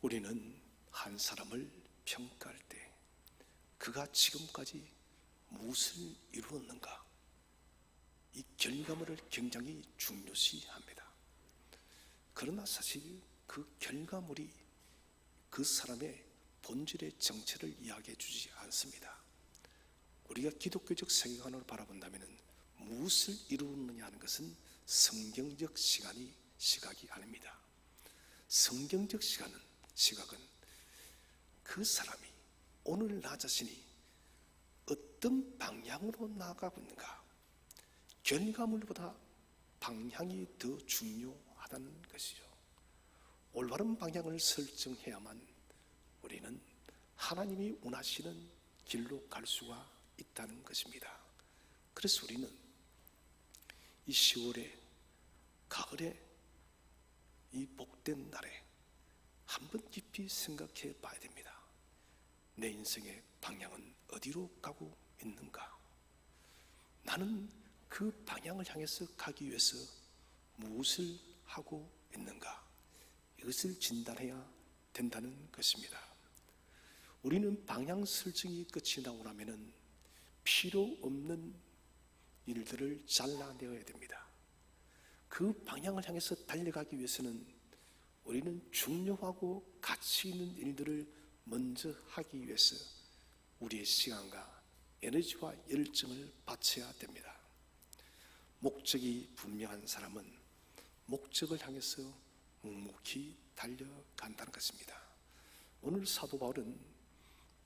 우리는 한 사람을 평가할 때 그가 지금까지 무엇을 이루었는가, 이 결과물을 굉장히 중요시합니다. 그러나 사실 그 결과물이 그 사람의 본질의 정체를 이야기해 주지 않습니다. 우리가 기독교적 세계관으로 바라본다면 무엇을 이루었느냐 하는 것은 성경적 시각이 아닙니다. 성경적 시각은 그 사람이 오늘 나 자신이 어떤 방향으로 나아가고 있는가, 결과물보다 방향이 더 중요하다는 것이죠. 올바른 방향을 설정해야만 우리는 하나님이 원하시는 길로 갈 수가 있다는 것입니다. 그래서 우리는 이 10월에, 가을에, 이 복된 날에 한번 깊이 생각해 봐야 됩니다. 내 인생의 방향은 어디로 가고 있는가? 나는 그 방향을 향해서 가기 위해서 무엇을 하고 있는가? 이것을 진단해야 된다는 것입니다. 우리는 방향 설정이 끝이 나고 나면은 필요 없는 일들을 잘라내어야 됩니다. 그 방향을 향해서 달려가기 위해서는 우리는 중요하고 가치 있는 일들을 먼저 하기 위해서 우리의 시간과 에너지와 열정을 바쳐야 됩니다. 목적이 분명한 사람은 목적을 향해서 묵묵히 달려간다는 것입니다. 오늘 사도 바울은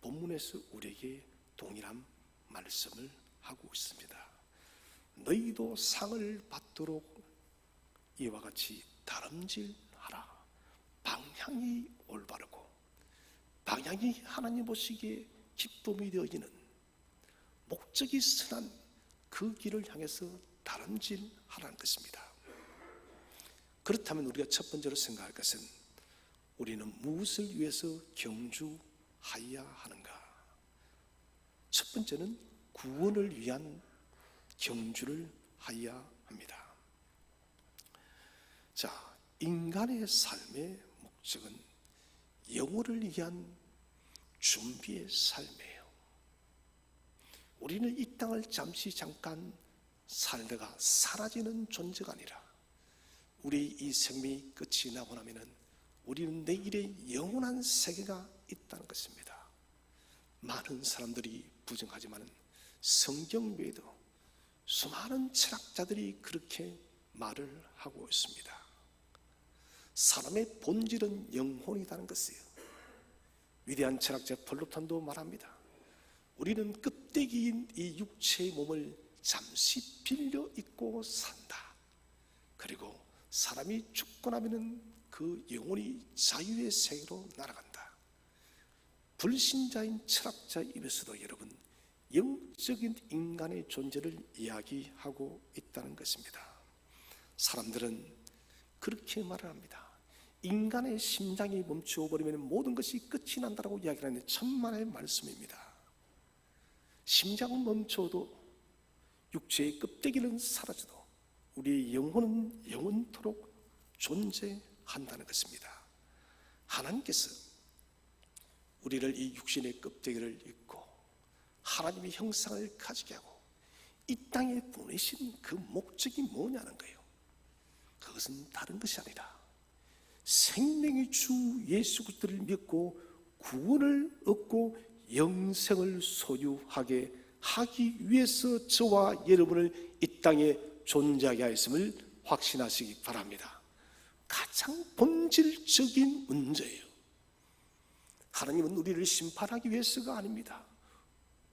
본문에서 우리에게 동일한 말씀을 하고 있습니다. 너희도 상을 받도록 이와 같이 다름질하라. 방향이 올바르고 방향이 하나님 보시기에 기쁨이 되어지는, 목적이 선한 그 길을 향해서 다름질하라는 것입니다. 그렇다면 우리가 첫 번째로 생각할 것은 우리는 무엇을 위해서 경주하여야 하는가? 첫 번째는 구원을 위한 경주를 하여야 합니다. 자, 인간의 삶의 목적은 영혼을 위한 준비의 삶이에요. 우리는 이 땅을 잠깐 살다가 사라지는 존재가 아니라 우리 이 생명이 끝이 나고 나면은 우리는 내일의 영원한 세계가 있다는 것입니다. 많은 사람들이 부정하지만 성경 외에도 수많은 철학자들이 그렇게 말을 하고 있습니다. 사람의 본질은 영혼이라는 것이에요. 위대한 철학자 플루톤도 말합니다. 우리는 껍데기인 이 육체의 몸을 잠시 빌려 입고 산다. 그리고 사람이 죽고 나면은 그 영혼이 자유의 세계로 날아간다. 불신자인 철학자 입에서도 여러분, 영적인 인간의 존재를 이야기하고 있다는 것입니다. 사람들은 그렇게 말을 합니다. 인간의 심장이 멈추어버리면 모든 것이 끝이 난다고 이야기를 하는 천만의 말씀입니다. 심장은 멈춰도 육체의 껍데기는 사라져도 우리의 영혼은 영원토록 존재한다는 것입니다. 하나님께서 우리를 이 육신의 껍데기를 입고 하나님의 형상을 가지게 하고 이 땅에 보내신 그 목적이 뭐냐는 거예요. 그것은 다른 것이 아니라 생명의 주 예수 그리스도를 믿고 구원을 얻고 영생을 소유하게 하기 위해서 저와 여러분을 이 땅에 존재하게 하였음을 확신하시기 바랍니다. 가장 본질적인 문제예요. 하나님은 우리를 심판하기 위해서가 아닙니다.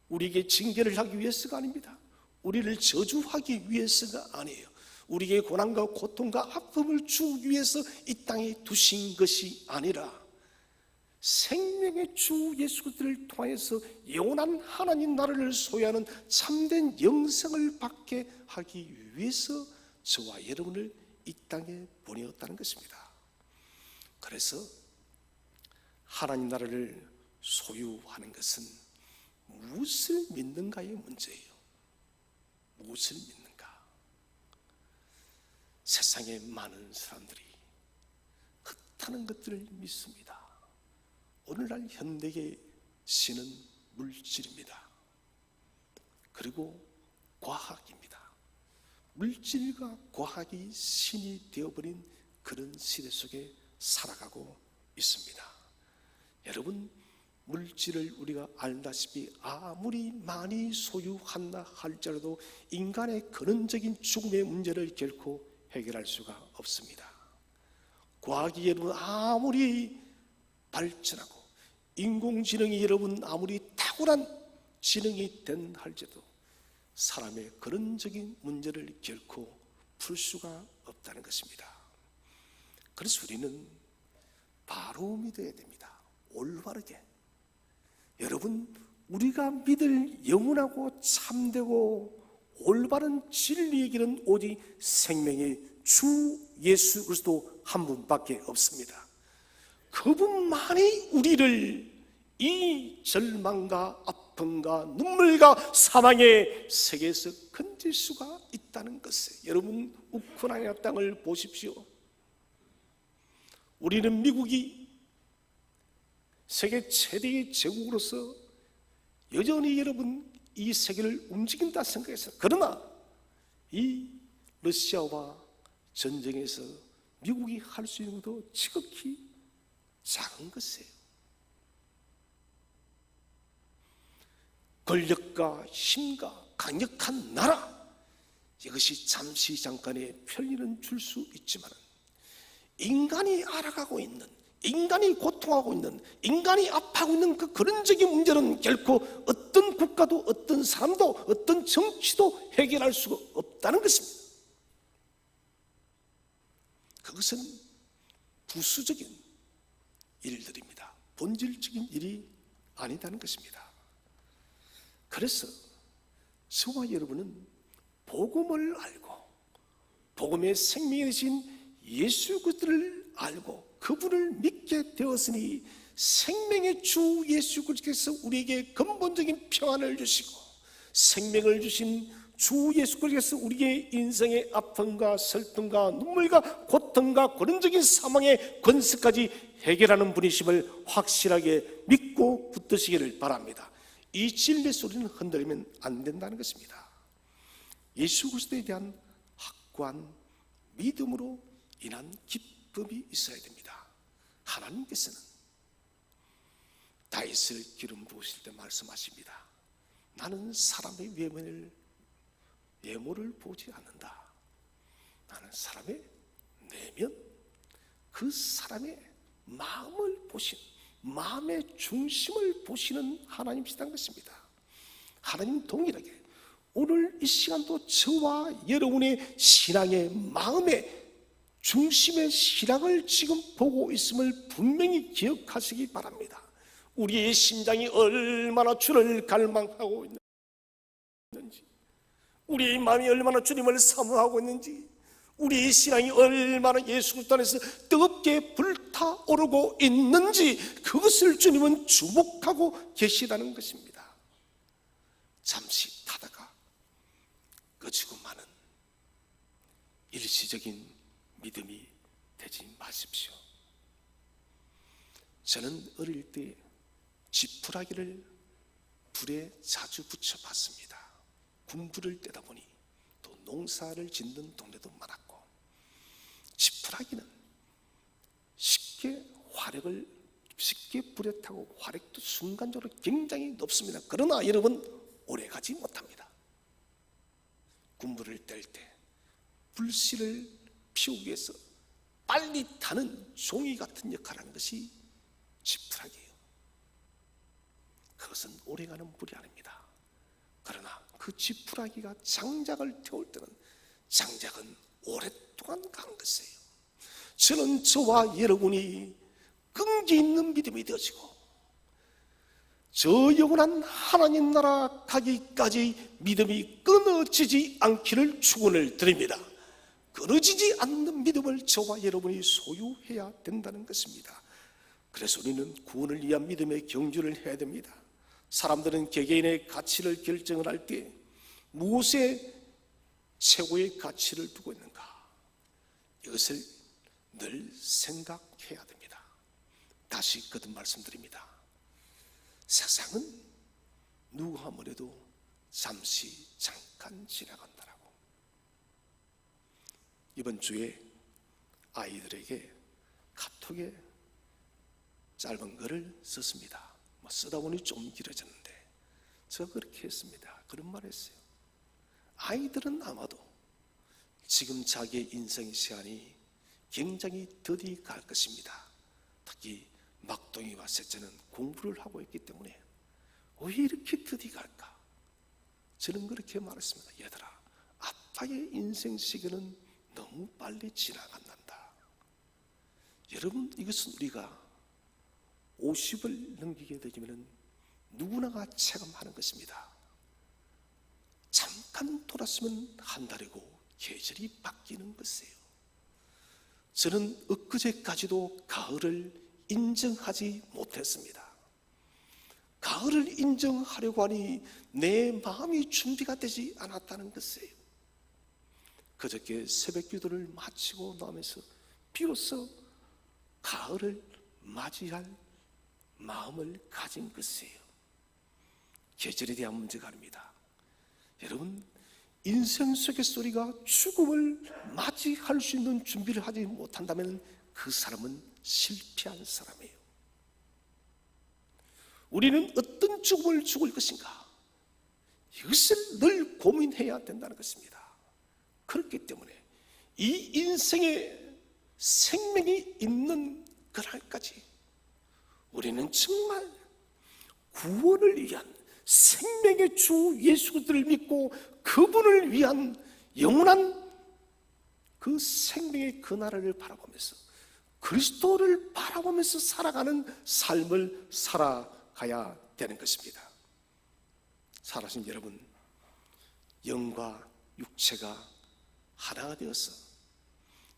우리에게 징계를 하기 위해서가 아닙니다. 우리를 저주하기 위해서가 아니에요. 우리에게 고난과 고통과 아픔을 주기 위해서 이 땅에 두신 것이 아니라 생명의 주 예수 그리스도를 통하여서 영원한 하나님 나라를 소유하는 참된 영생을 받게 하기 위해서 저와 여러분을 이 땅에 보내었다는 것입니다. 그래서 하나님 나라를 소유하는 것은 무엇을 믿는가의 문제예요. 무엇을 믿는가? 세상에 많은 사람들이 헛하는 것들을 믿습니다. 오늘날 현대의 신은 물질입니다. 그리고 과학입니다. 물질과 과학이 신이 되어버린 그런 시대 속에 살아가고 있습니다. 여러분, 물질을 우리가 알다시피 아무리 많이 소유한다 할지라도 인간의 근원적인 죽음의 문제를 결코 해결할 수가 없습니다. 과학이 여러분 아무리 발전하고 인공지능이 여러분 아무리 탁월한 지능이 된 할지라도 사람의 근원적인 문제를 결코 풀 수가 없다는 것입니다. 그래서 우리는 바로 믿어야 됩니다. 올바르게. 여러분, 우리가 믿을 영원하고 참되고 올바른 진리의 길은 오직 생명의 주 예수 그리스도 한 분밖에 없습니다. 그분만이 우리를 이 절망과 아픔과 눈물과 사망의 세계에서 건질 수가 있다는 것을, 여러분 우크라이나 땅을 보십시오. 우리는 미국이 세계 최대의 제국으로서 여전히 여러분 이 세계를 움직인다 생각해서, 그러나 이 러시아와 전쟁에서 미국이 할 수 있는 것도 지극히 작은 것이에요. 권력과 힘과 강력한 나라, 이것이 잠시 잠깐의 편리는 줄 수 있지만 인간이 알아가고 있는, 인간이 고통하고 있는, 인간이 아파하고 있는 그 근원적인 문제는 결코 어떤 국가도 어떤 사람도 어떤 정치도 해결할 수가 없다는 것입니다. 그것은 부수적인 일들입니다. 본질적인 일이 아니다는 것입니다. 그래서 저와 여러분은 복음을 알고 복음의 생명이 되신 예수 그리스도를 알고 그분을 믿게 되었으니 생명의 주 예수 그리스도께서 우리에게 근본적인 평안을 주시고 생명을 주신 주 예수 그리스도께서 우리의 인생의 아픔과 슬픔과 눈물과 고통과 근원적인 사망의 권세까지 해결하는 분이심을 확실하게 믿고 붙드시기를 바랍니다. 이 진리 소리는 흔들리면 안 된다는 것입니다. 예수 그리스도에 대한 확고한 믿음으로 인한 기쁨이 있어야 됩니다. 하나님께서는 다윗을 기름 부으실 때 말씀하십니다. 나는 사람의 외모를 보지 않는다. 나는 사람의 내면, 그 사람의 마음을 보시는, 마음의 중심을 보시는 하나님이시다는 것입니다. 하나님 동일하게 오늘 이 시간도 저와 여러분의 신앙의 마음의 중심의 신앙을 지금 보고 있음을 분명히 기억하시기 바랍니다. 우리의 심장이 얼마나 주를 갈망하고 있는지, 우리의 마음이 얼마나 주님을 사모하고 있는지, 우리의 신앙이 얼마나 예수 그리스도 안에서 뜨겁게 불타오르고 있는지, 그것을 주님은 주목하고 계시다는 것입니다. 잠시 타다가 꺼지고 마는 일시적인 믿음이 되지 마십시오. 저는 어릴 때 지푸라기를 불에 자주 붙여봤습니다. 군불을 떼다 보니 또 농사를 짓는 동네도 많았고, 지푸라기는 쉽게 불에 타고 화력도 순간적으로 굉장히 높습니다. 그러나 여러분 오래가지 못합니다. 군불을 뗄 때 불씨를 피우기 위해서 빨리 타는 종이 같은 역할을 하는 것이 지푸라기예요. 그것은 오래가는 불이 아닙니다. 그러나 그 지푸라기가 장작을 태울 때는 장작은 오랫동안 가는 것이에요. 저는 저와 여러분이 끈기 있는 믿음이 되어지고 저 영원한 하나님 나라 가기까지 믿음이 끊어지지 않기를 축원을 드립니다. 끊어지지 않는 믿음을 저와 여러분이 소유해야 된다는 것입니다. 그래서 우리는 구원을 위한 믿음의 경주를 해야 됩니다. 사람들은 개개인의 가치를 결정을 할 때 무엇에 최고의 가치를 두고 있는가, 이것을 늘 생각해야 됩니다. 다시 거듭 말씀드립니다. 세상은 누가 뭐래도 잠시 잠깐 지나간다라고. 이번 주에 아이들에게 카톡에 짧은 글을 썼습니다. 쓰다 보니 좀 길어졌는데 제가 그렇게 했습니다. 그런 말 했어요. 아이들은 아마도 지금 자기의 인생 시간이 굉장히 더디 갈 것입니다. 특히 막둥이와 셋째는 공부를 하고 있기 때문에 왜 이렇게 더디 갈까? 저는 그렇게 말했습니다. 얘들아, 아빠의 인생 시간은 너무 빨리 지나간단다. 여러분, 이것은 우리가 50을 넘기게 되면 누구나가 체감하는 것입니다. 잠깐 돌았으면 한 달이고 계절이 바뀌는 것이에요. 저는 엊그제까지도 가을을 인정하지 못했습니다. 가을을 인정하려고 하니 내 마음이 준비가 되지 않았다는 것이에요. 그저께 새벽 기도를 마치고 나면서 비로소 가을을 맞이할 마음을 가진 것이에요. 계절에 대한 문제가 아닙니다. 여러분, 인생 속의 소리가 죽음을 맞이할 수 있는 준비를 하지 못한다면 그 사람은 실패한 사람이에요. 우리는 어떤 죽음을 죽을 것인가? 이것을 늘 고민해야 된다는 것입니다. 그렇기 때문에 이 인생에 생명이 있는 그날까지 우리는 정말 구원을 위한 생명의 주 예수 그리스도를 믿고 그분을 위한 영원한 그 생명의 그 나라를 바라보면서 그리스도를 바라보면서 살아가는 삶을 살아가야 되는 것입니다. 살아가신 여러분, 영과 육체가 하나가 되어서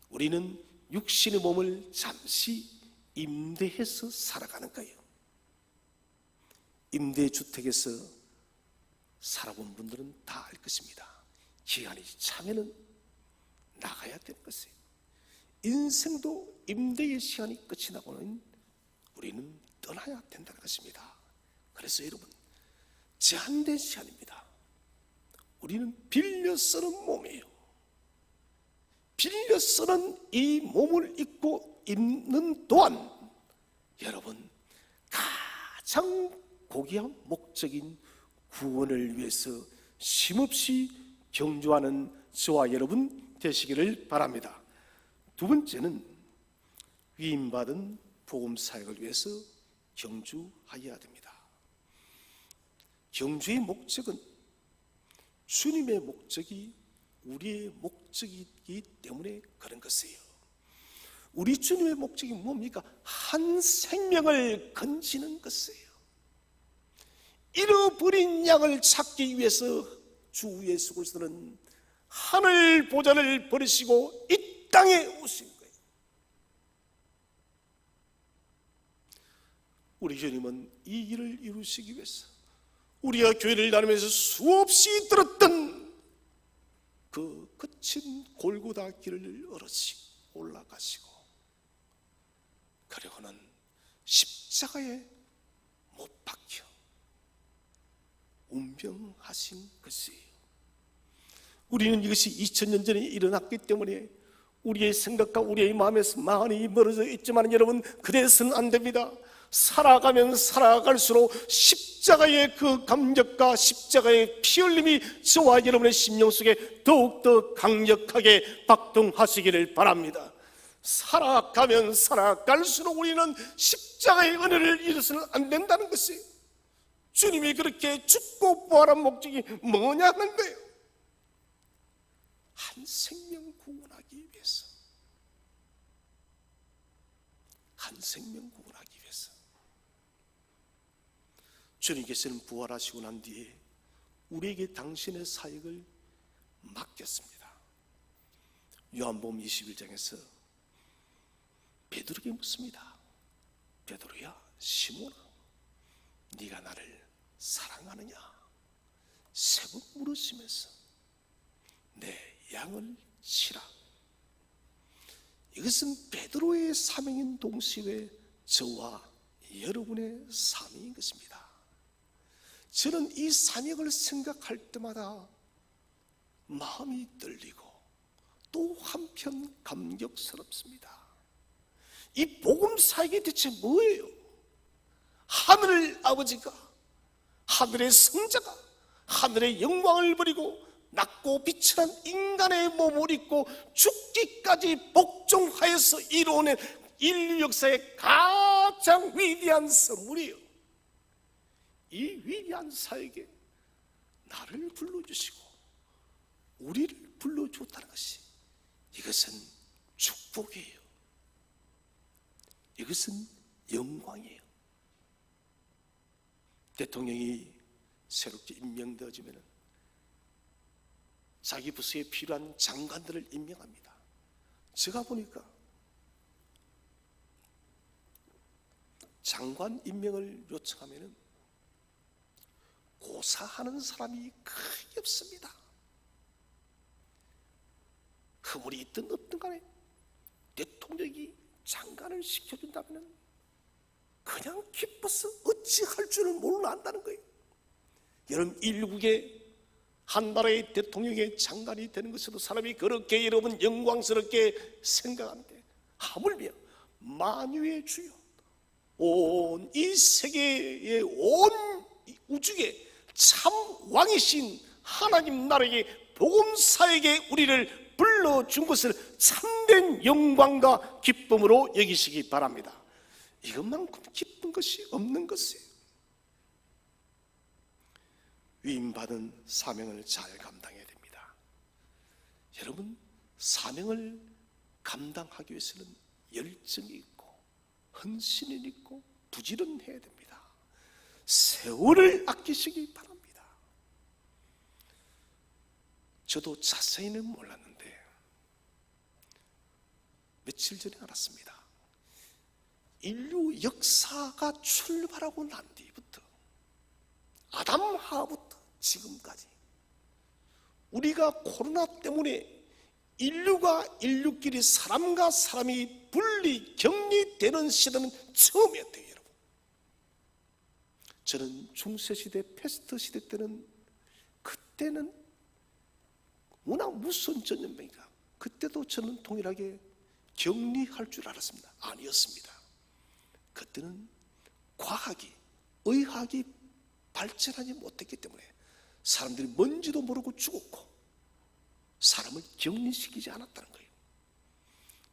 우리는 육신의 몸을 잠시 임대해서 살아가는 거예요. 임대주택에서 살아본 분들은 다 알 것입니다. 기한이 차면은 나가야 되는 것이에요. 인생도 임대의 시간이 끝이 나고는 우리는 떠나야 된다는 것입니다. 그래서 여러분, 제한된 시간입니다. 우리는 빌려 쓰는 몸이에요. 빌려 쓰는 이 몸을 입고 있는 동안 여러분, 가장 고귀한 목적인 구원을 위해서 쉼없이 경주하는 저와 여러분 되시기를 바랍니다. 두 번째는 위임받은 복음사역을 위해서 경주하여야 됩니다. 경주의 목적은 주님의 목적이 우리의 목적이기 때문에 그런 것이에요. 우리 주님의 목적이 뭡니까? 한 생명을 건지는 것이에요. 잃어버린 양을 찾기 위해서 주 예수 그리스도는 하늘 보좌를 버리시고 이 땅에 오신 거예요. 우리 주님은 이 일을 이루시기 위해서 우리가 교회를 다니면서 수없이 들었던 그 거친 골고다 길을 걸으시고 올라가시고 그리고는 십자가에 못 박혀 운명하신 것이에요. 우리는 이것이 2000년 전에 일어났기 때문에 우리의 생각과 우리의 마음에서 많이 멀어져 있지만 여러분, 그래서는 안 됩니다. 살아가면 살아갈수록 십자가의 그 감격과 십자가의 피 흘림이 저와 여러분의 심령 속에 더욱더 강력하게 박동하시기를 바랍니다. 살아가면 살아갈수록 우리는 십자가의 은혜를 잃어서는 안 된다는 것이에요. 주님이 그렇게 죽고 부활한 목적이 뭐냐 하는 거예요. 한 생명 구원하기 위해서, 한 생명 구원하기 위해서. 주님께서는 부활하시고 난 뒤에 우리에게 당신의 사역을 맡겼습니다. 요한복음 21장에서 베드로에게 묻습니다. 베드로야, 시몬아, 네가 나를 사랑하느냐? 세 번 물으시면서 내 양을 치라. 이것은 베드로의 사명인 동시에 저와 여러분의 사명인 것입니다. 저는 이 사명을 생각할 때마다 마음이 떨리고 또 한편 감격스럽습니다. 이 복음 사역이 대체 뭐예요? 하늘 아버지가, 하늘의 성자가 하늘의 영광을 버리고 낮고 비천한 인간의 몸을 입고 죽기까지 복종하여서 이루어낸 인류 역사의 가장 위대한 선물이에요. 이 위대한 사역에 나를 불러주시고 우리를 불러주었다는 것이, 이것은 축복이에요. 이것은 영광이에요. 대통령이 새롭게 임명되어지면 자기 부서에 필요한 장관들을 임명합니다. 제가 보니까 장관 임명을 요청하면 고사하는 사람이 거의 없습니다. 허물이 있든 없든 간에 대통령이 장관을 시켜준다면 그냥 기뻐서 어찌할 줄을 몰라한다는 거예요. 여러분, 일국의 한 나라의 대통령의 장관이 되는 것으로 사람이 그렇게 여러분 영광스럽게 생각하는데, 하물며 만유의 주여, 온 이 세계의 온 우주에 참 왕이신 하나님 나라의 복음사에게 우리를 불러준 것을 참된 영광과 기쁨으로 여기시기 바랍니다. 이것만큼 기쁜 것이 없는 것이에요. 위임받은 사명을 잘 감당해야 됩니다. 여러분, 사명을 감당하기 위해서는 열정이 있고 헌신이 있고 부지런해야 됩니다. 세월을 아끼시기 바랍니다. 저도 자세히는 몰랐는데 며칠 전에 알았습니다. 인류 역사가 출발하고 난 뒤부터, 아담 하부터 지금까지 우리가 코로나 때문에 인류가 인류끼리, 사람과 사람이 분리 격리되는 시대는 처음이었대요. 여러분, 저는 중세시대 패스트 시대 때는, 그때는 워낙 무서운 전염병이니까 그때도 저는 동일하게 격리할 줄 알았습니다. 아니었습니다. 그때는 과학이, 의학이 발전하지 못했기 때문에 사람들이 뭔지도 모르고 죽었고 사람을 격리시키지 않았다는 거예요.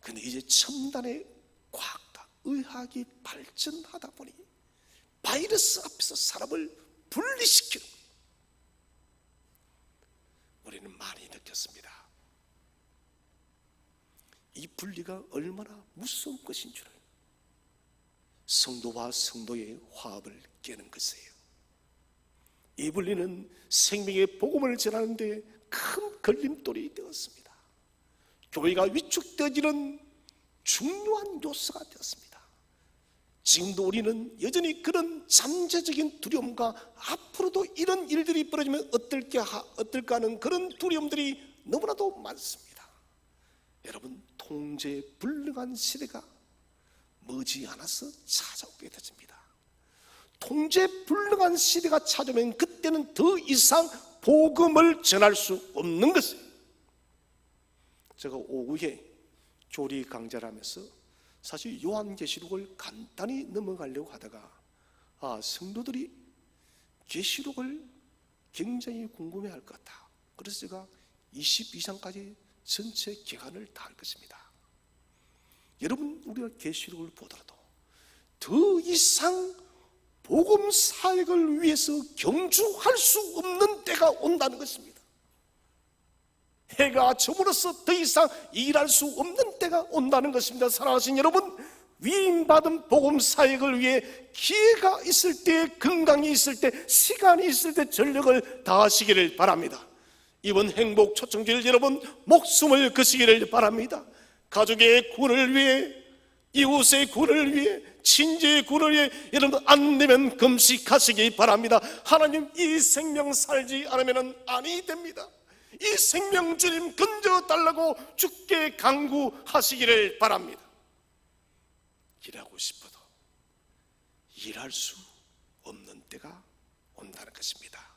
그런데 이제 첨단의 과학과 의학이 발전하다 보니 바이러스 앞에서 사람을 분리시키는 거예요. 우리는 많이 느꼈습니다. 이 분리가 얼마나 무서운 것인 줄을. 성도와 성도의 화합을 깨는 것이에요. 이 분리는 생명의 복음을 전하는데 큰 걸림돌이 되었습니다. 교회가 위축되어지는 중요한 요소가 되었습니다. 지금도 우리는 여전히 그런 잠재적인 두려움과 앞으로도 이런 일들이 벌어지면 어떨까 하는 그런 두려움들이 너무나도 많습니다. 여러분, 통제에 불능한 시대가 머지않아서 찾아오게 되십니다. 통제 불능한 시대가 찾아오면 그때는 더 이상 복음을 전할 수 없는 것이에요. 제가 오후에 교리 강좌를 하면서 사실 요한계시록을 간단히 넘어가려고 하다가 성도들이 계시록을 굉장히 궁금해할 것 같다. 그래서 제가 22장까지 전체 기간을 다 할 것입니다. 여러분, 우리가 계시록을 보더라도 더 이상 복음 사역을 위해서 경주할 수 없는 때가 온다는 것입니다. 해가 저물어서 더 이상 일할 수 없는 때가 온다는 것입니다. 사랑하신 여러분, 위임받은 복음 사역을 위해 기회가 있을 때, 건강이 있을 때, 시간이 있을 때 전력을 다하시기를 바랍니다. 이번 행복 초청절 여러분, 목숨을 거시기를 바랍니다. 가족의 구원을 위해, 이웃의 구원을 위해, 친지의 구원을 위해 여러분 안 되면 금식하시기 바랍니다. 하나님, 이 생명 살지 않으면 아니 됩니다. 이 생명 주님 건져달라고 주께 간구하시기를 바랍니다. 일하고 싶어도 일할 수 없는 때가 온다는 것입니다.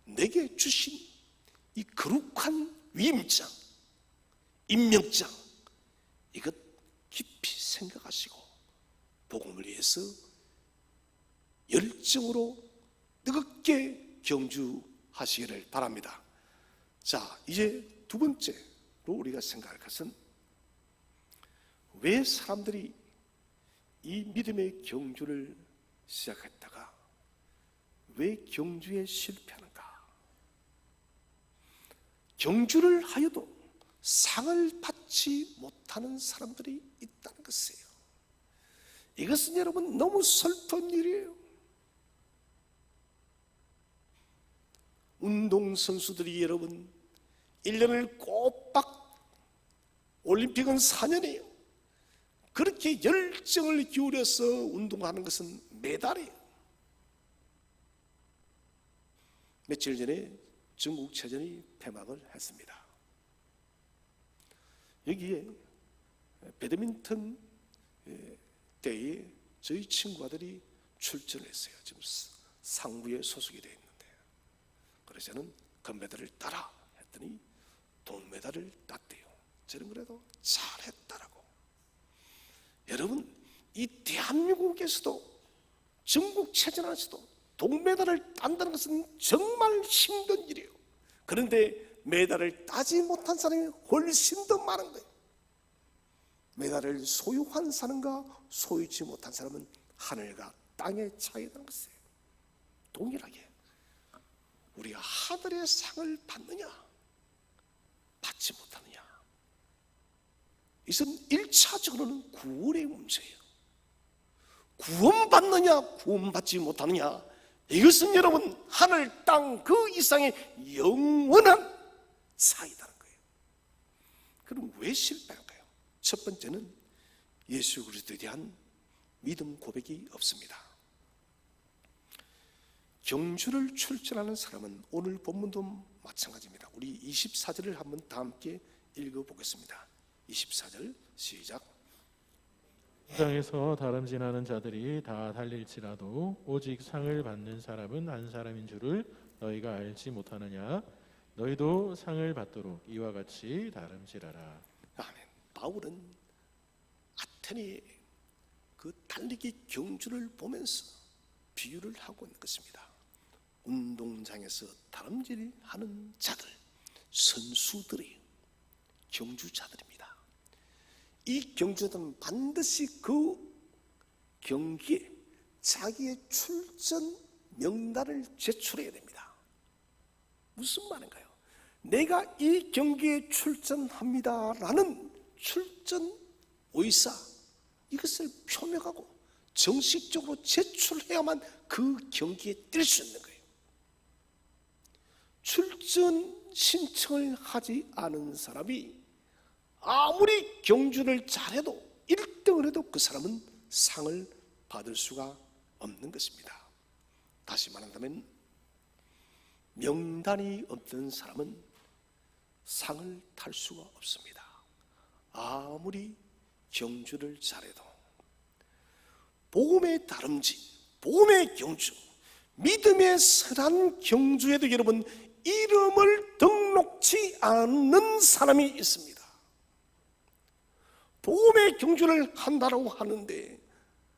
내게 주신 이 거룩한 위임장, 임명장, 이것 깊이 생각하시고 복음을 위해서 열정으로 뜨겁게 경주하시기를 바랍니다. 자, 이제 두 번째로 우리가 생각할 것은 왜 사람들이 이 믿음의 경주를 시작했다가 왜 경주에 실패하는가? 경주를 하여도 상을 받지 못하는 사람들이 있다는 것이에요. 이것은 여러분 너무 슬픈 일이에요. 운동선수들이 여러분 1년을 꼬박, 올림픽은 4년이에요. 그렇게 열정을 기울여서 운동하는 것은 메달이에요. 며칠 전에 전국체전이 폐막을 했습니다. 여기에 배드민턴 대회에 저희 친구들이 출전을 했어요. 지금 상부에 소속이 되어 있는데, 그래서 저는 금메달을 따라 했더니 동메달을 땄대요. 저는 그래도 잘했다라고. 여러분, 이 대한민국에서도 전국체전에서도 동메달을 딴다는 것은 정말 힘든 일이에요. 그런데 메달을 따지 못한 사람이 훨씬 더 많은 거예요. 메달을 소유한 사람과 소유치 못한 사람은 하늘과 땅의 차이라는 것이에요. 동일하게 우리가 하늘의 상을 받느냐 받지 못하느냐, 이것은 1차적으로는 구원의 문제예요. 구원받느냐 구원받지 못하느냐, 이것은 여러분 하늘 땅 그 이상의 영원한 차이다는 거예요. 그럼 왜 실패할까요? 첫 번째는 예수 그리스도에 대한 믿음 고백이 없습니다. 경주를 출전하는 사람은 오늘 본문도 마찬가지입니다. 우리 24절을 한번 다 함께 읽어보겠습니다. 24절 시작. 세상에서 다름질하는 자들이 다 달릴지라도 오직 상을 받는 사람은 한 사람인 줄을 너희가 알지 못하느냐? 너희도 상을 받도록 이와 같이 다름질하라. 아멘. 바울은 아테네 그 달리기 경주를 보면서 비유를 하고 있는 것입니다. 운동장에서 다름질하는 자들, 선수들이 경주자들입니다. 이 경주자들은 반드시 그 경기에 자기의 출전 명단을 제출해야 됩니다. 무슨 말인가요? 내가 이 경기에 출전합니다라는 출전 의사, 이것을 표명하고 정식적으로 제출해야만 그 경기에 뛸 수 있는 거예요. 출전 신청을 하지 않은 사람이 아무리 경주를 잘해도 1등을 해도 그 사람은 상을 받을 수가 없는 것입니다. 다시 말한다면 명단이 없는 사람은 상을 탈 수가 없습니다. 아무리 경주를 잘해도 복음의 다름질, 복음의 경주, 믿음의 선한 경주에도 여러분 이름을 등록치 않는 사람이 있습니다. 복음의 경주를 한다고 하는데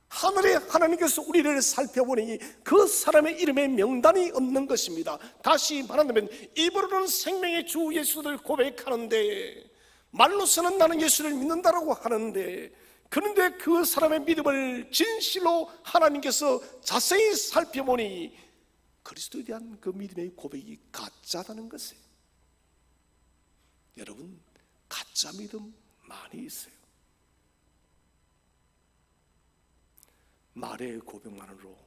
하늘의 하나님께서 우리를 살펴보니 그 사람의 이름에 명단이 없는 것입니다. 다시 말한다면 입으로는 생명의 주 예수를 고백하는데 말로서는 나는 예수를 믿는다라고 하는데, 그런데 그 사람의 믿음을 진실로 하나님께서 자세히 살펴보니 그리스도에 대한 그 믿음의 고백이 가짜라는 것이에요. 여러분, 가짜 믿음 많이 있어요. 말의 고백만으로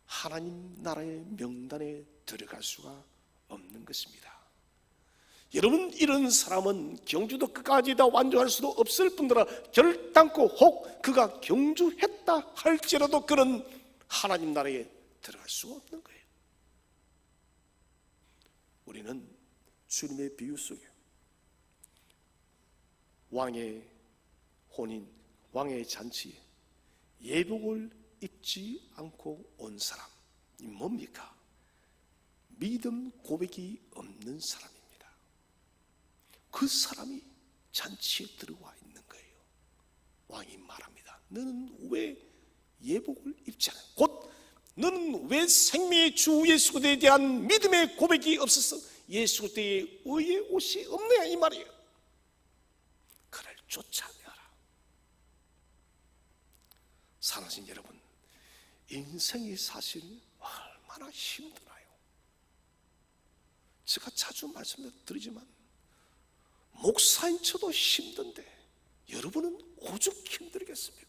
하나님 나라의 명단에 들어갈 수가 없는 것입니다. 여러분, 이런 사람은 경주도 끝까지 다 완주할 수도 없을 뿐더러 결단코 혹 그가 경주했다 할지라도 그런 하나님 나라에 들어갈 수가 없는 거예요. 우리는 주님의 비유 속에 왕의 혼인, 왕의 잔치에 예복을 입지 않고 온 사람이 뭡니까? 믿음 고백이 없는 사람입니다. 그 사람이 잔치에 들어와 있는 거예요. 왕이 말합니다. 너는 왜 예복을 입지 않아? 곧 너는 왜 생명의 주 예수 그리스도에 대한 믿음의 고백이 없어서 예수 그리스도의 의의 옷이 없느냐 이 말이에요. 그를 쫓아내라. 사랑하신 여러분, 인생이 사실 얼마나 힘드나요? 제가 자주 말씀드리지만 목사인 저도 힘든데 여러분은 오죽 힘들겠습니까?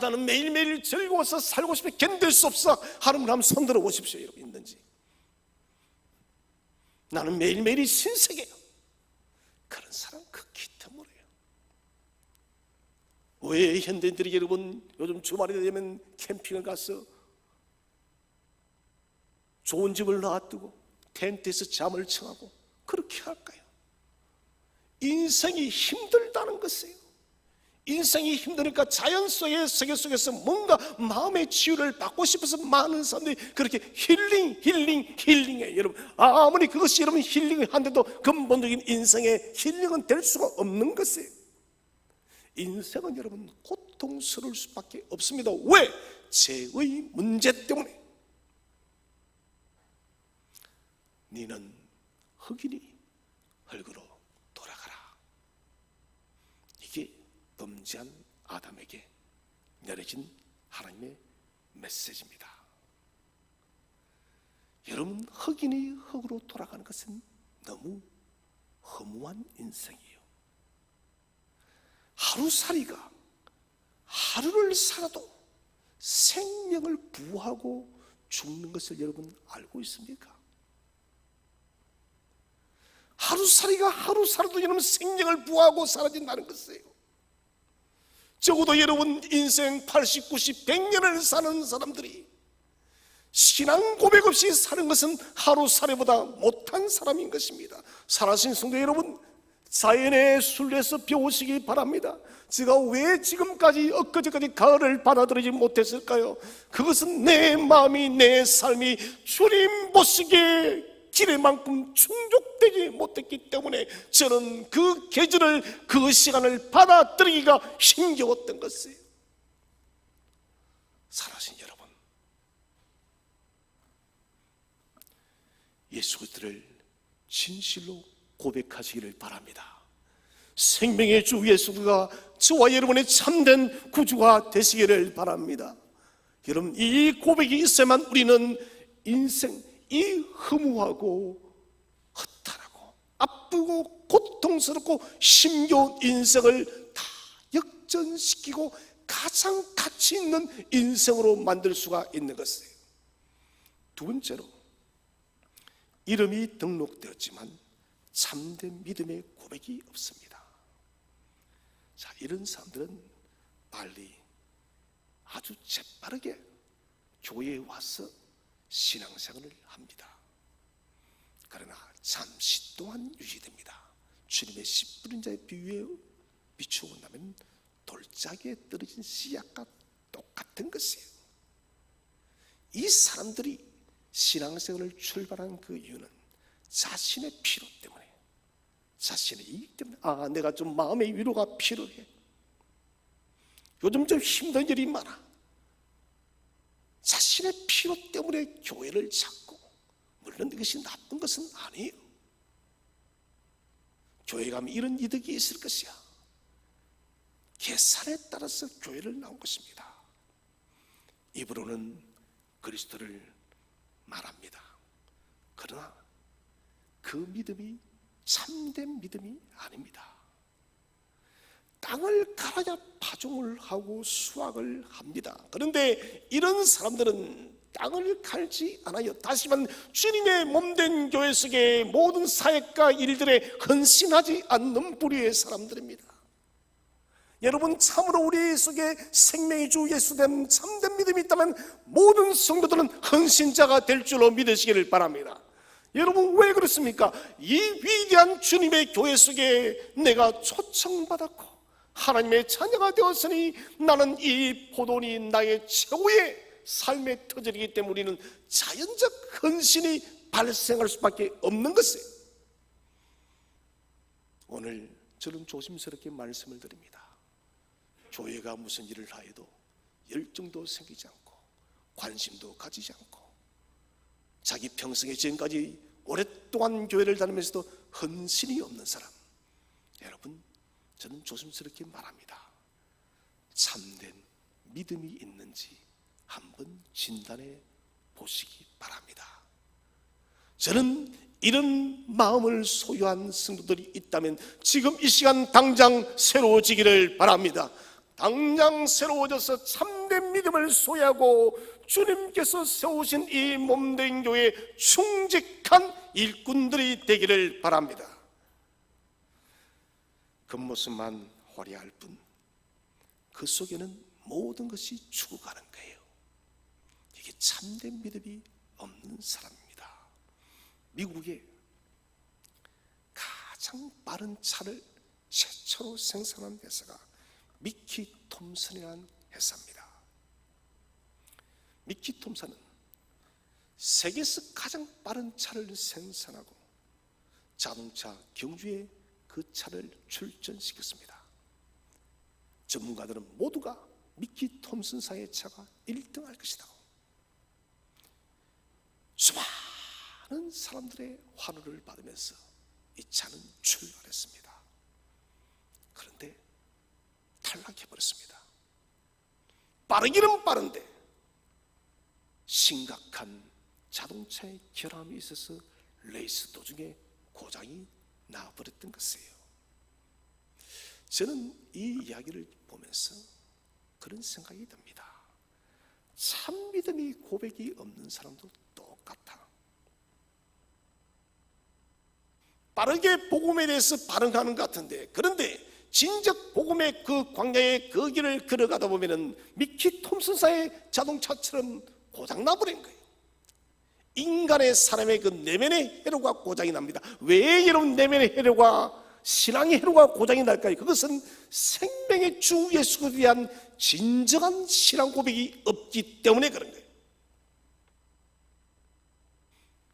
나는 매일매일 즐거워서 살고 싶어 견딜 수 없어 하는 분 한번 손들어 보십시오. 여러분 있는지. 나는 매일매일이 신세계예요. 그런 사람 극히 드물어요. 왜 현대인들이 여러분 요즘 주말이 되면 캠핑을 가서 좋은 집을 놔두고 텐트에서 잠을 청하고 그렇게 할까요? 인생이 힘들다는 것이에요. 인생이 힘드니까 자연 속의 세계 속에서 뭔가 마음의 치유를 받고 싶어서 많은 사람들이 그렇게 힐링해요. 여러분 아무리 그것이 여러분 힐링을 한데도 근본적인 인생의 힐링은 될 수가 없는 것이에요. 인생은 여러분 고통스러울 수밖에 없습니다. 왜? 죄의 문제 때문에. 너는 흙이니 흙으로 돌아가라. 이게 범죄한 아담에게 내려진 하나님의 메시지입니다. 여러분 흙이니 흙으로 돌아가는 것은 너무 허무한 인생이에요. 하루살이가 하루를 살아도 생명을 부하고 죽는 것을 여러분 알고 있습니까? 하루살이가 하루 살아도 여러분 생명을 부하고 사라진다는 것이에요. 적어도 여러분 인생 80, 90, 100년을 사는 사람들이 신앙 고백 없이 사는 것은 하루살이보다 못한 사람인 것입니다. 살아신 성도 여러분, 자연의 순리에서 배우시기 바랍니다. 제가 왜 지금까지 엊그제까지 가을을 받아들이지 못했을까요? 그것은 내 마음이 내 삶이 주님 보시기에 기대만큼 충족되지 못했기 때문에 저는 그 계절을 그 시간을 받아들이기가 힘겨웠던 것이에요. 사랑하신 여러분, 예수 그리스도를 진실로 고백하시기를 바랍니다. 생명의 주 예수가 저와 여러분의 참된 구주가 되시기를 바랍니다. 여러분 이 고백이 있어야만 우리는 인생 이 허무하고 허탈하고 아프고 고통스럽고 힘겨운 인생을 다 역전시키고 가장 가치 있는 인생으로 만들 수가 있는 것이에요. 두 번째로, 이름이 등록되었지만 참된 믿음의 고백이 없습니다. 자, 이런 사람들은 빨리 아주 재빠르게 교회에 와서 신앙생활을 합니다. 그러나 잠시 동안 유지됩니다. 주님의 씨 뿌린 자의 비유에 비추어 본다면 돌짝이에 떨어진 씨앗과 똑같은 것이에요. 이 사람들이 신앙생활을 출발한 그 이유는 자신의 필요 때문에, 자신의 이익 때문에, 내가 좀 마음의 위로가 필요해, 요즘 좀 힘든 일이 많아, 자신의 필요 때문에 교회를 찾고, 물론 이것이 나쁜 것은 아니에요. 교회 가면 이런 이득이 있을 것이야. 계산에 따라서 교회를 나온 것입니다. 입으로는 그리스도를 말합니다. 그러나 그 믿음이 참된 믿음이 아닙니다. 땅을 갈아야 파종을 하고 수확을 합니다. 그런데 이런 사람들은 땅을 갈지 않아요. 다시 말하면 주님의 몸된 교회 속의 모든 사역과 일들에 헌신하지 않는 부류의 사람들입니다. 여러분 참으로 우리 속에 생명의 주 예수됨 참된 믿음이 있다면 모든 성도들은 헌신자가 될 줄로 믿으시기를 바랍니다. 여러분 왜 그렇습니까? 이 위대한 주님의 교회 속에 내가 초청받았고 하나님의 자녀가 되었으니 나는 이 포도원이 나의 최고의 삶의 터전이기 때문에 우리는 자연적 헌신이 발생할 수밖에 없는 것이에요. 오늘 저는 조심스럽게 말씀을 드립니다. 교회가 무슨 일을 하여도 열정도 생기지 않고 관심도 가지지 않고 자기 평생에 지금까지 오랫동안 교회를 다니면서도 헌신이 없는 사람, 여러분, 저는 조심스럽게 말합니다. 참된 믿음이 있는지 한번 진단해 보시기 바랍니다. 저는 이런 마음을 소유한 성도들이 있다면 지금 이 시간 당장 새로워지기를 바랍니다. 당장 새로워져서 참된 믿음을 소유하고 주님께서 세우신 이 몸된 교회에 충직한 일꾼들이 되기를 바랍니다. 겉모습만 화려할 뿐 그 속에는 모든 것이 죽어가는 거예요. 이게 참된 믿음이 없는 사람입니다. 미국에 가장 빠른 차를 최초로 생산한 회사가 미키 톰슨이라는 회사입니다. 미키 톰슨은 세계에서 가장 빠른 차를 생산하고 자동차 경주에 그 차를 출전시켰습니다. 전문가들은 모두가 미키 톰슨사의 차가 1등할 것이다. 수많은 사람들의 환호를 받으면서 이 차는 출발했습니다. 그런데 탈락해버렸습니다. 빠르기는 빠른데 심각한 자동차의 결함이 있어서 레이스 도중에 고장이 나버렸던 것이에요. 저는 이 이야기를 보면서 그런 생각이 듭니다. 참 믿음이 고백이 없는 사람도 똑같아. 빠르게 복음에 대해서 반응하는 것 같은데, 그런데 진적 복음의 그 광야의 그 길을 걸어가다 보면은 미키 톰슨사의 자동차처럼 고장나버린 거예요. 인간의 사람의 그 내면의 해로가 고장이 납니다. 왜 여러분 내면의 해로가, 신앙의 해로가 고장이 날까요? 그것은 생명의 주 예수에 대한 진정한 신앙 고백이 없기 때문에 그런 거예요.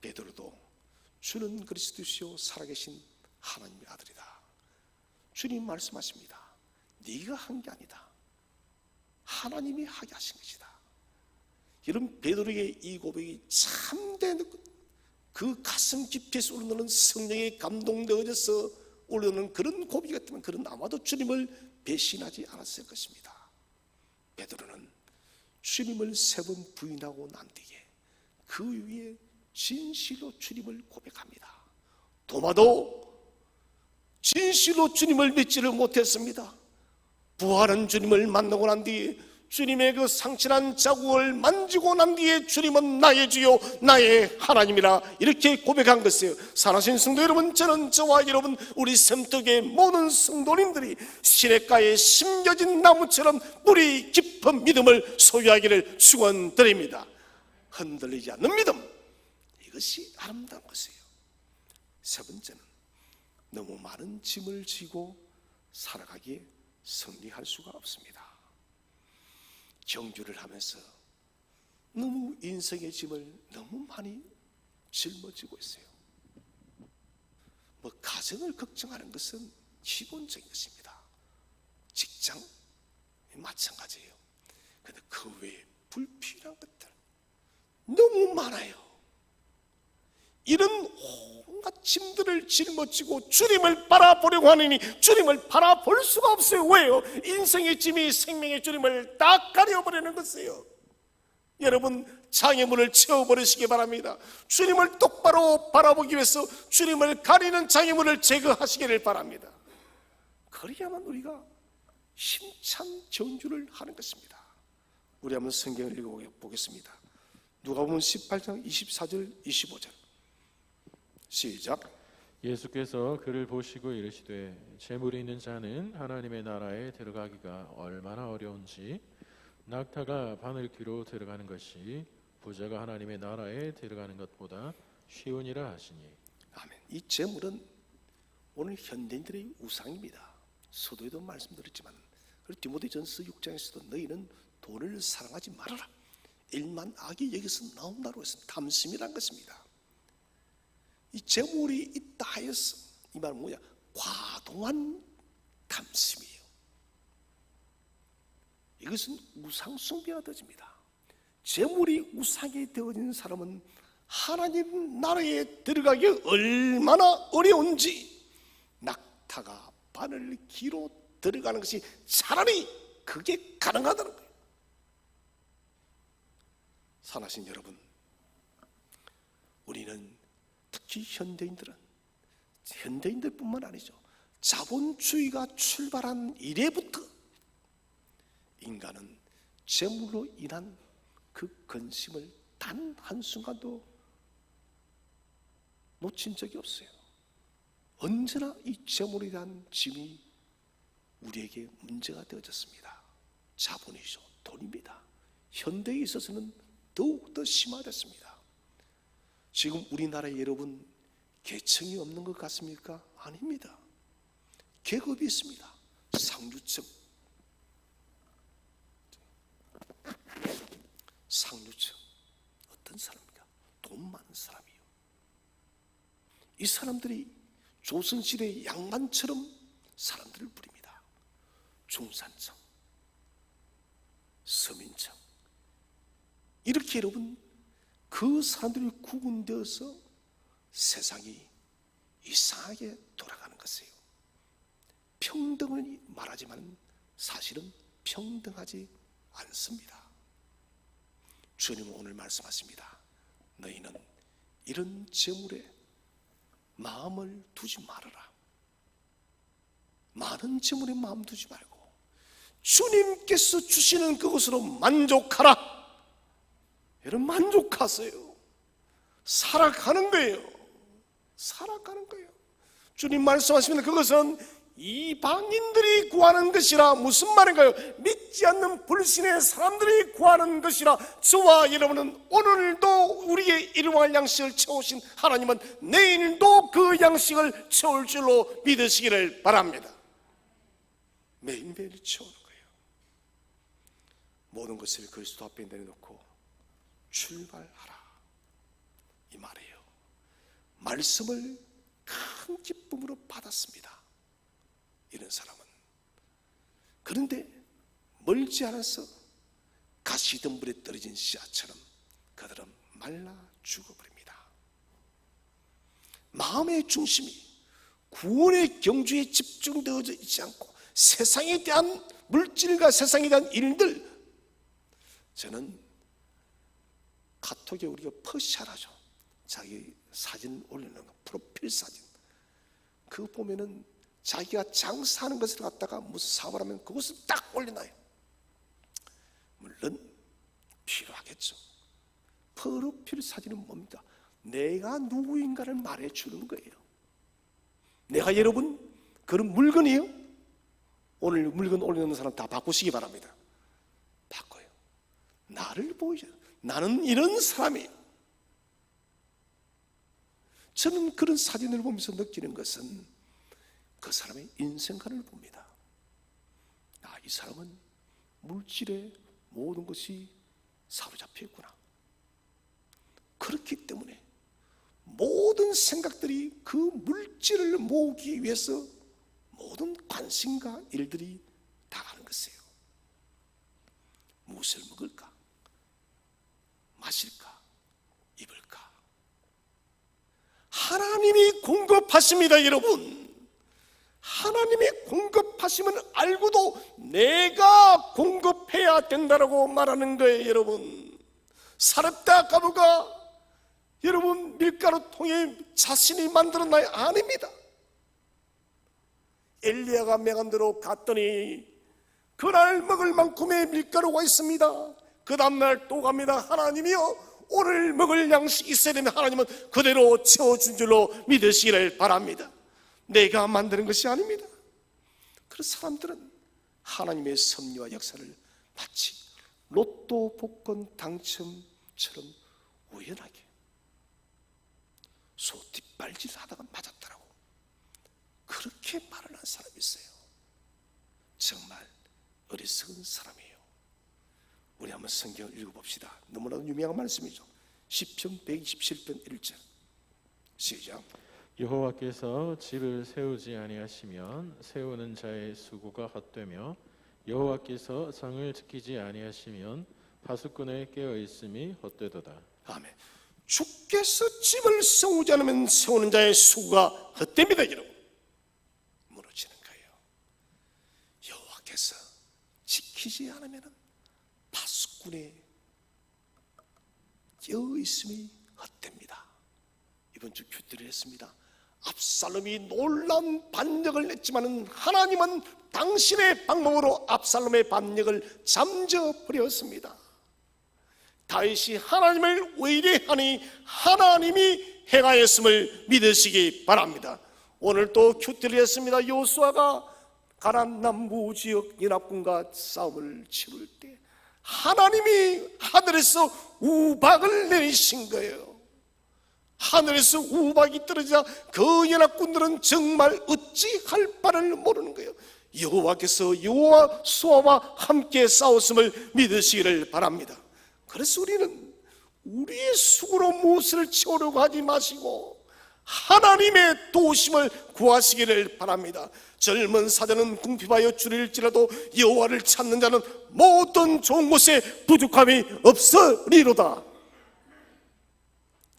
베드로도 주는 그리스도시요 살아계신 하나님의 아들이다. 주님 말씀하십니다. 네가 한 게 아니다. 하나님이 하게 하신 것이다. 여러분, 베드로의 이 고백이 참된 그 가슴 깊이에서 우러나오는 성령의 감동되어져서 올라오는 그런 고백 같으면 그는 아마도 주님을 배신하지 않았을 것입니다. 베드로는 주님을 3번 부인하고 난 뒤에 그 위에 진실로 주님을 고백합니다. 도마도 진실로 주님을 믿지를 못했습니다. 부활한 주님을 만나고 난 뒤에 주님의 그 상실한 자국을 만지고 난 뒤에 주님은 나의 주요 나의 하나님이라 이렇게 고백한 것이에요. 사랑하신 성도 여러분, 저와 여러분, 우리 샘떡의 모든 성도님들이 시냇가에 심겨진 나무처럼 뿌리 깊은 믿음을 소유하기를 축원드립니다. 흔들리지 않는 믿음, 이것이 아름다운 것이에요. 세 번째는 너무 많은 짐을 지고 살아가기에 승리할 수가 없습니다. 경주를 하면서 너무 인생의 짐을 너무 많이 짊어지고 있어요. 가정을 걱정하는 것은 기본적인 것입니다. 직장 마찬가지예요. 그런데 그 외에 불필요한 것들 너무 많아요. 이런 온갖 짐들을 짊어지고 주님을 바라보려고 하느니 주님을 바라볼 수가 없어요. 왜요? 인생의 짐이 생명의 주님을 다 가려버리는 것이에요. 여러분, 장애물을 채워버리시기 바랍니다. 주님을 똑바로 바라보기 위해서 주님을 가리는 장애물을 제거하시기를 바랍니다. 그래야만 우리가 힘찬 경주를 하는 것입니다. 우리 한번 성경을 읽어보겠습니다. 누가복음 18장 24절 25절 시작. 예수께서 그를 보시고 이르시되 재물이 있는 자는 하나님의 나라에 들어가기가 얼마나 어려운지 낙타가 바늘 귀로 들어가는 것이 부자가 하나님의 나라에 들어가는 것보다 쉬우니라 하시니. 아멘. 이 재물은 오늘 현대인들의 우상입니다. 서도에도 말씀드렸지만, 그리고 디모데전서 6장에서도 너희는 돈을 사랑하지 말아라. 일만 악이 여기서 나온다고 했습니다. 탐심이란 것입니다. 이 재물이 있다 하여서 이 말은 뭐냐? 과도한 탐심이에요. 이것은 우상 숭배가 되어집니다. 재물이 우상이 되어진 사람은 하나님 나라에 들어가기 얼마나 어려운지, 낙타가 바늘 귀로 들어가는 것이 차라리 그게 가능하다는 거예요. 사랑하신 여러분, 우리는 특히 현대인들뿐만 아니죠, 자본주의가 출발한 이래부터 인간은 재물로 인한 그 근심을 단 한순간도 놓친 적이 없어요. 언제나 이 재물에 대한 짐이 우리에게 문제가 되어졌습니다. 자본이죠, 돈입니다. 현대에 있어서는 더욱더 심화됐습니다. 지금 우리나라에 여러분 계층이 없는 것 같습니까? 아닙니다. 계급이 있습니다. 상류층, 어떤 사람입니까? 돈 많은 사람이에요. 이 사람들이 조선시대 양반처럼 사람들을 부립니다. 중산층, 서민층, 이렇게 여러분 그 사람들이 구분되어서 세상이 이상하게 돌아가는 것이에요. 평등을 말하지만 사실은 평등하지 않습니다. 주님은 오늘 말씀하십니다. 너희는 이런 재물에 마음을 두지 말아라. 많은 재물에 마음 두지 말고 주님께서 주시는 그것으로 만족하라. 여러분, 만족하세요. 살아가는 거예요. 살아가는 거예요. 주님 말씀하십니다. 그것은 이방인들이 구하는 것이라. 무슨 말인가요? 믿지 않는 불신의 사람들이 구하는 것이라. 저와 여러분은 오늘도 우리의 일용할 양식을 채우신 하나님은 내일도 그 양식을 채울 줄로 믿으시기를 바랍니다. 매일매일 채우는 거예요. 모든 것을 그리스도 앞에 내려놓고 출발하라, 이 말이에요. 말씀을 큰 기쁨으로 받았습니다, 이런 사람은. 그런데 멀지 않아서 가시덤불에 떨어진 씨앗처럼 그들은 말라 죽어버립니다. 마음의 중심이 구원의 경주에 집중되어져 있지 않고 세상에 대한 물질과 세상에 대한 일들, 저는 카톡에 우리가 퍼시하라죠. 자기 사진 올리는 거, 프로필 사진. 그거 보면은 자기가 장사하는 것을 갖다가 무슨 사업을 하면 그것을 딱 올려놔요. 물론 필요하겠죠. 프로필 사진은 뭡니까? 내가 누구인가를 말해주는 거예요. 내가 여러분 그런 물건이에요? 오늘 물건 올려놓는 사람 다 바꾸시기 바랍니다. 바꿔요. 나를 보이죠. 나는 이런 사람이에요. 저는 그런 사진을 보면서 느끼는 것은 그 사람의 인생관을 봅니다. 이 사람은 물질에 모든 것이 사로잡혀 있구나. 그렇기 때문에 모든 생각들이 그 물질을 모으기 위해서 모든 관심과 일들이 다 가는 것이에요. 무엇을 먹을까? 마실까? 입을까? 하나님이 공급하십니다, 여러분. 하나님이 공급하시면 알고도 내가 공급해야 된다라고 말하는 거예요, 여러분. 사렙다 가부가 여러분 밀가루 통에 자신이 만들었나요? 아닙니다. 엘리야가 명한 대로 갔더니 그날 먹을 만큼의 밀가루가 있습니다. 그 다음날 또 갑니다. 하나님이요, 오늘 먹을 양식이 있어야 되면 하나님은 그대로 채워준 줄로 믿으시기를 바랍니다. 내가 만드는 것이 아닙니다. 그래서 사람들은 하나님의 섭리와 역사를 마치 로또 복권 당첨처럼 우연하게 소 뒷발질 하다가 맞았더라고, 그렇게 말을 한 사람이 있어요. 정말 어리석은 사람이에요. 우리 한번 성경을 읽어봅시다. 너무나도 유명한 말씀이죠. 시편 127편 1절 시작. 여호와께서 집을 세우지 아니하시면 세우는 자의 수고가 헛되며 여호와께서 성을 지키지 아니하시면 파수꾼의 깨어 있음이 헛되도다. 아멘. 주께서 집을 세우지 않으면 세우는 자의 수고가 헛됩니다. 여러분, 무너지는 거예요. 여호와께서 지키지 않으면 파수꾼의 깨어 있음이 헛됩니다. 이번 주 큐티를 했습니다. 압살롬이 놀라운 반역을 냈지만은 하나님은 당신의 방법으로 압살롬의 반역을 잠재버렸습니다. 다윗이 하나님을 의뢰하니 하나님이 행하였음을 믿으시기 바랍니다. 오늘 또 큐티를 했습니다. 요수아가 가나안 남부 지역 연합군과 싸움을 치를 때 하나님이 하늘에서 우박을 내리신 거예요. 하늘에서 우박이 떨어지자 그 연합군들은 정말 어찌할 바를 모르는 거예요. 여호와께서 여호수아와 함께 싸웠음을 믿으시기를 바랍니다. 그래서 우리는 우리의 수고로 무엇을 채우려고 하지 마시고 하나님의 도우심을 구하시기를 바랍니다. 젊은 사자는 궁핍하여 줄일지라도 여호와를 찾는 자는 모든 좋은 것에 부족함이 없으리로다.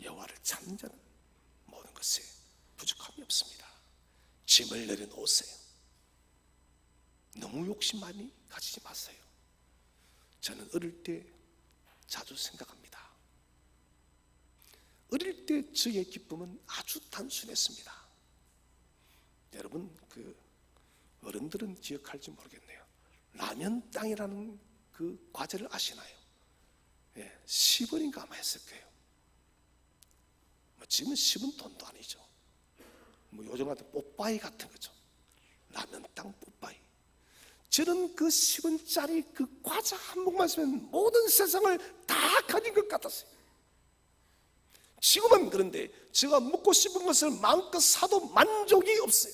여호와를 찾는 자는 모든 것에 부족함이 없습니다. 짐을 내려놓으세요. 너무 욕심 많이 가지지 마세요. 저는 어릴 때 자주 생각합니다. 어릴 때 저의 기쁨은 아주 단순했습니다. 여러분, 어른들은 기억할지 모르겠네요. 라면 땅이라는 그 과제를 아시나요? 10원인가 아마 했을 거예요. 지금은 10원 돈도 아니죠. 요즘 같은 뽀빠이 같은 거죠. 라면 땅 뽀빠이. 저는 그 10원짜리 그 과자 한 모금만 쓰면 모든 세상을 다 가진 것 같았어요. 지금은 그런데 제가 먹고 싶은 것을 마음껏 사도 만족이 없어요.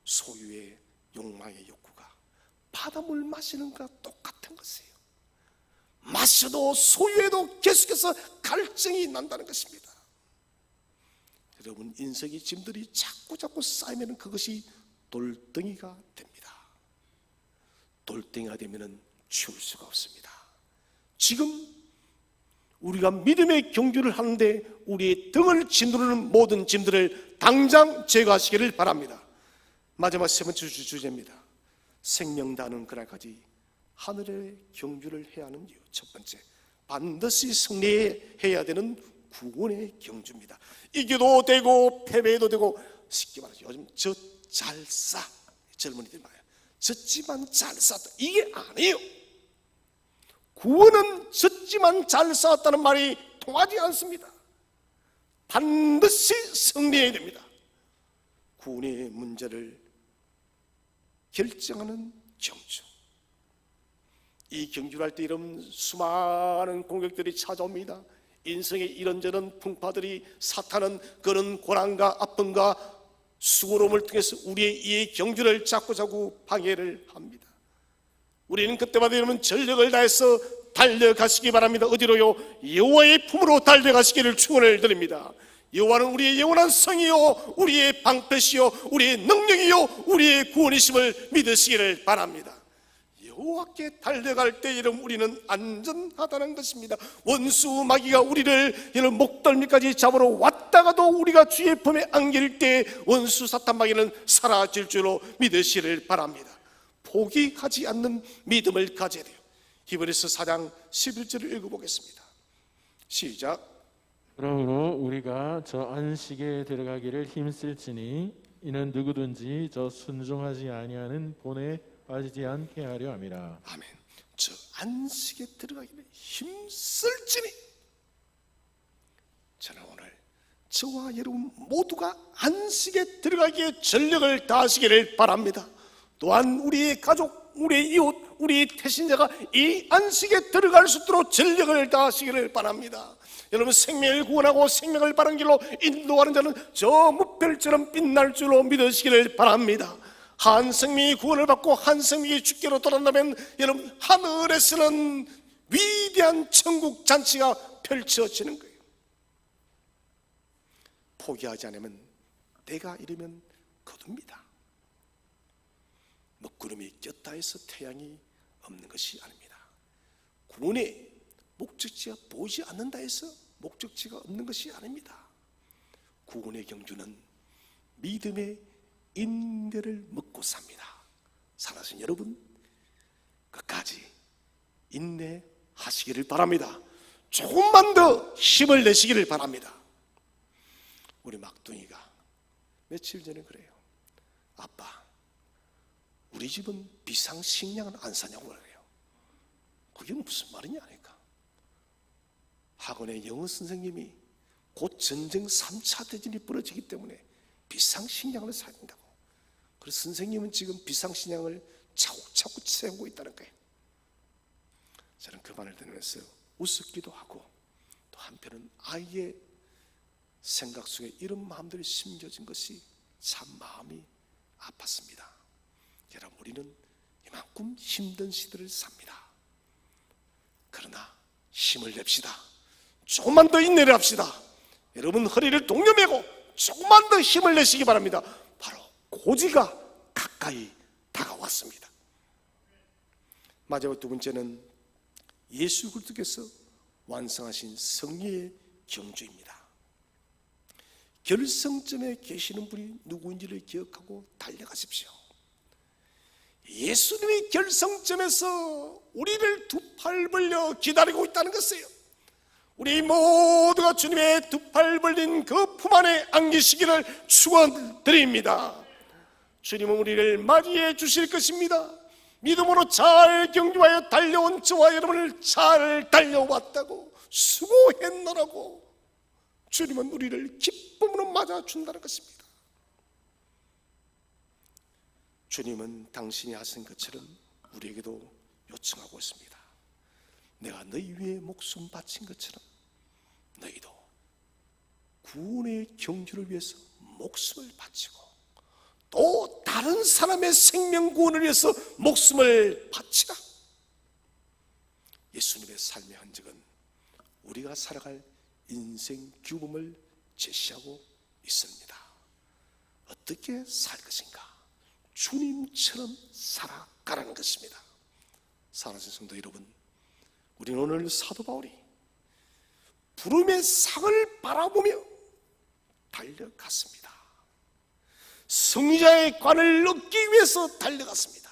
소유의 욕망의 욕구가 바닷물 마시는 것과 똑같은 것이에요. 마셔도 소유에도 계속해서 갈증이 난다는 것입니다. 여러분, 인생의 짐들이 자꾸 쌓이면 그것이 돌덩이가 됩니다. 돌덩이가 되면 치울 수가 없습니다. 지금 우리가 믿음의 경주를 하는데 우리의 등을 짓누르는 모든 짐들을 당장 제거하시기를 바랍니다. 마지막 세 번째 주제입니다. 생명다하는 그날까지 하늘의 경주를 해야 하는 이유. 첫 번째, 반드시 승리해야 되는 구원의 경주입니다. 이겨도 되고 패배해도 되고, 쉽게 말해서 요즘 잘 싸, 젊은이들 말이에요. 졌지만 잘 싸다, 이게 아니에요. 구원은 졌지만 잘 싸웠다는 말이 통하지 않습니다. 반드시 승리해야 됩니다. 구원의 문제를 결정하는 경주. 이 경주를 할 때 이런 수많은 공격들이 찾아옵니다. 인생의 이런저런 풍파들이, 사탄은 그런 고난과 아픔과 수고로움을 통해서 우리의 이 경주를 자꾸 방해를 합니다. 우리는 그때마다 여러분 전력을 다해서 달려가시기 바랍니다. 어디로요? 여호와의 품으로 달려가시기를 축원을 드립니다. 여호와는 우리의 영원한 성이요, 우리의 방패시요, 우리의 능력이요, 우리의 구원이심을 믿으시기를 바랍니다. 여호와께 달려갈 때 여러분 우리는 안전하다는 것입니다. 원수 마귀가 우리를 여러분 목덜미까지 잡으러 왔다가도 우리가 주의 품에 안길 때 원수 사탄 마귀는 사라질 줄로 믿으시기를 바랍니다. 포기하지 않는 믿음을 가져야 돼요. 히브리서 4장 11절을 읽어보겠습니다. 시작. 그러므로 우리가 저 안식에 들어가기를 힘쓸지니 이는 누구든지 저 순종하지 아니하는 본에 빠지지 않게 하려 함이라. 아멘. 저 안식에 들어가기를 힘쓸지니, 저는 오늘 저와 여러분 모두가 안식에 들어가기에 전력을 다하시기를 바랍니다. 또한 우리의 가족, 우리의 이웃, 우리 태신자가 이 안식에 들어갈 수 있도록 전력을 다하시기를 바랍니다. 여러분, 생명을 구원하고 생명을 바른 길로 인도하는 자는 저 무별처럼 빛날 줄로 믿으시기를 바랍니다. 한성민이 구원을 받고 한성민이 주께로 돌아간다면 여러분, 하늘에서는 위대한 천국 잔치가 펼쳐지는 거예요. 포기하지 않으면 때가 이르면 거둡니다. 먹구름이 꼈다 해서 태양이 없는 것이 아닙니다. 구원의 목적지가 보이지 않는다 해서 목적지가 없는 것이 아닙니다. 구원의 경주는 믿음의 인내를 먹고 삽니다. 살아계신 여러분, 끝까지 인내하시기를 바랍니다. 조금만 더 힘을 내시기를 바랍니다. 우리 막둥이가 며칠 전에 그래요. 아빠, 우리 집은 비상식량은 안 사냐고 그래요. 그게 무슨 말이냐 하니까, 학원의 영어 선생님이 곧 전쟁 3차 대전이 벌어지기 때문에 비상식량을 사야 된다고. 그래서 선생님은 지금 비상식량을 차곡차곡 채우고 있다는 거예요. 저는 그 말을 들으면서 웃었기도 하고, 또 한편은 아이의 생각 속에 이런 마음들이 심겨진 것이 참 마음이 아팠습니다. 여러분, 우리는 이만큼 힘든 시대를 삽니다. 그러나 힘을 냅시다. 조금만 더 인내를 합시다. 여러분, 허리를 동여매고 조금만 더 힘을 내시기 바랍니다. 바로 고지가 가까이 다가왔습니다. 마지막 두 번째는 예수 그리스도께서 완성하신 승리의 경주입니다. 결승점에 계시는 분이 누구인지를 기억하고 달려가십시오. 예수님이 결승점에서 우리를 두 팔 벌려 기다리고 있다는 것이에요. 우리 모두가 주님의 두 팔 벌린 그 품 안에 안기시기를 축원드립니다. 주님은 우리를 맞이해 주실 것입니다. 믿음으로 잘 경주하여 달려온 저와 여러분을 잘 달려왔다고, 수고했노라고 주님은 우리를 기쁨으로 맞아준다는 것입니다. 주님은 당신이 하신 것처럼 우리에게도 요청하고 있습니다. 내가 너희 위해 목숨 바친 것처럼 너희도 구원의 경주를 위해서 목숨을 바치고, 또 다른 사람의 생명 구원을 위해서 목숨을 바치라. 예수님의 삶의 흔적은 우리가 살아갈 인생 규범을 제시하고 있습니다. 어떻게 살 것인가? 주님처럼 살아가라는 것입니다. 사랑하는 성도 여러분, 우리는 오늘 사도 바울이 부름의 상을 바라보며 달려갔습니다. 승리자의 관을 얻기 위해서 달려갔습니다.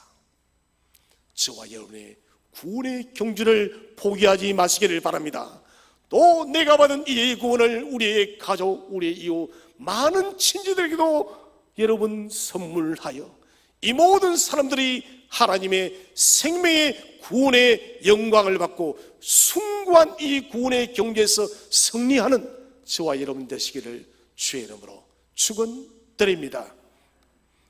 저와 여러분의 구원의 경주를 포기하지 마시기를 바랍니다. 또 내가 받은 이 구원을 우리의 가족, 우리의 이웃, 많은 친지들에게도 여러분 선물하여 이 모든 사람들이 하나님의 생명의 구원의 영광을 받고 숭고한 이 구원의 경주에서 승리하는 저와 여러분 되시기를 주의 이름으로 축원드립니다.